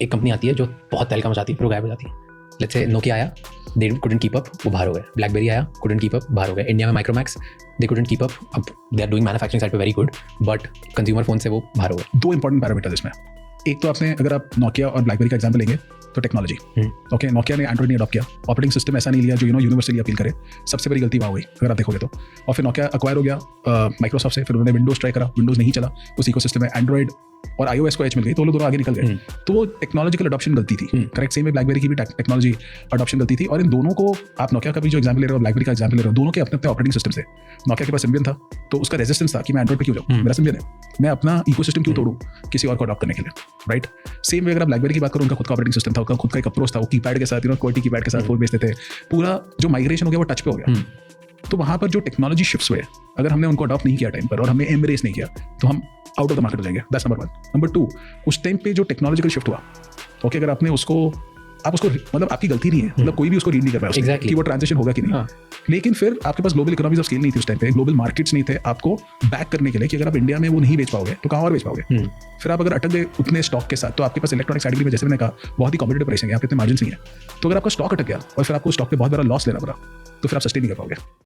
एक कंपनी आती है जो बहुत तहलका मचाती है, फिर वो गायब हो जाती है. लेट्स से नोकिया आया, दे कुडंट कीप अप, वो बाहर हो गए. ब्लैकबेरी आया, कुडंट कीप अप, बाहर हो गए. इंडिया में Micromax, they couldn't keep up, अब they are doing manufacturing side पे very good, but consumer phone से वो बाहर हो गए. दो इंपॉर्टेंट पैरामीटर इसमें. एक तो आपने, अगर आप नोकिया और ब्लैकबेरी का एग्जांपल लेंगे तो टेक्नोलॉजी. ओके, नोकिया ने एंड्रॉइड नहीं अडॉप्ट किया, ऑपरेटिंग सिस्टम ऐसा नहीं लिया जो यूनिवर्सली अपील करे. सबसे बड़ी गलती वहाँ हुई अगर आप देखोगे तो. और फिर नोकिया अक्वायर हो गया माइक्रोसॉफ्ट से, फिर उन्होंने विंडोज ट्राई करा, विंडोज नहीं चला, उस इकोसिस्टम में एंड्रॉइड और iOS को एज मिल गई, तो वो दोनों आगे निकल गए. तो वो टेक्नोलॉजिकल अडॉप्शन गलती थी. करेक्ट. सेम में ब्लैकबेरी की भी टेक्नोलॉजी अडॉप्शन गलती थी. और इन दोनों को, आप नोकिया का भी जो एग्जाम्पल ले रहे हो, ब्लैकबेरी का एग्जाम्पल ले रहे हो, दोनों के अपने अपने ऑपरेटिंग सिस्टम से. नोकिया के पास सिम्बियन था, तो उसका रेजिस्टेंस था कि मैं एंड्रॉइड पे क्यों जाऊँ, मेरा सिम्बियन है, मैं अपना इकोसिस्टम क्यों तोड़ूं किसी और को अडॉप्ट करने के लिए. राइट. सेम वे अगर आप ब्लैकबेरी की बात करो, उनका खुद का ऑपरेटिंग सिस्टम था, उनका खुद का एक अप्रोच था, वो कीपैड के साथ, क्वालिटी कीपैड के साथ फोन बेचते थे. पूरा जो माइग्रेशन हो गया वो टच पे हो गया. तो वहाँ पर जो टेक्नोलॉजी शिफ्ट्स हुए, अगर हमने उनको अडॉप्ट नहीं किया टाइम पर और हमने एम्ब्रेस नहीं किया, तो हम आउट ऑफ द मार्केट हो जाएंगे. That's number 1. नंबर 2, उस टाइम पे जो टेक्नोलॉजिकल शिफ्ट हुआ, ओके, अगर आपने उसको, आप उसको, मतलब आपकी गलती नहीं है, मतलब कोई भी उसको रीड नहीं कर पाया Exactly. कि वो ट्रांजिशन होगा कि नहीं. हाँ. लेकिन फिर आपके पास ग्लोबल इकोनॉमीज ऑफ स्केल नहीं थी उस टाइम पे, ग्लोबल मार्केट्स नहीं थे आपको बैक करने के लिए कि अगर आप इंडिया में वो नहीं बेच पाओगे तो कहाँ और बेच पाओगे. फिर आप अगर अटक गए उतने स्टॉक के साथ, तो आपके पास इलेक्ट्रॉनिक्स कैटेगरी में, जैसे मैंने कहा, बहुत ही कॉम्पिटिटिव प्राइसिंग है, आपके इतने मार्जिन नहीं है. तो अगर आपका स्टॉक अटक गया और फिर आपको स्टॉक पे बहुत बड़ा लॉस लेना पड़ा, तो फिर आप सस्टेन नहीं कर पाओगे.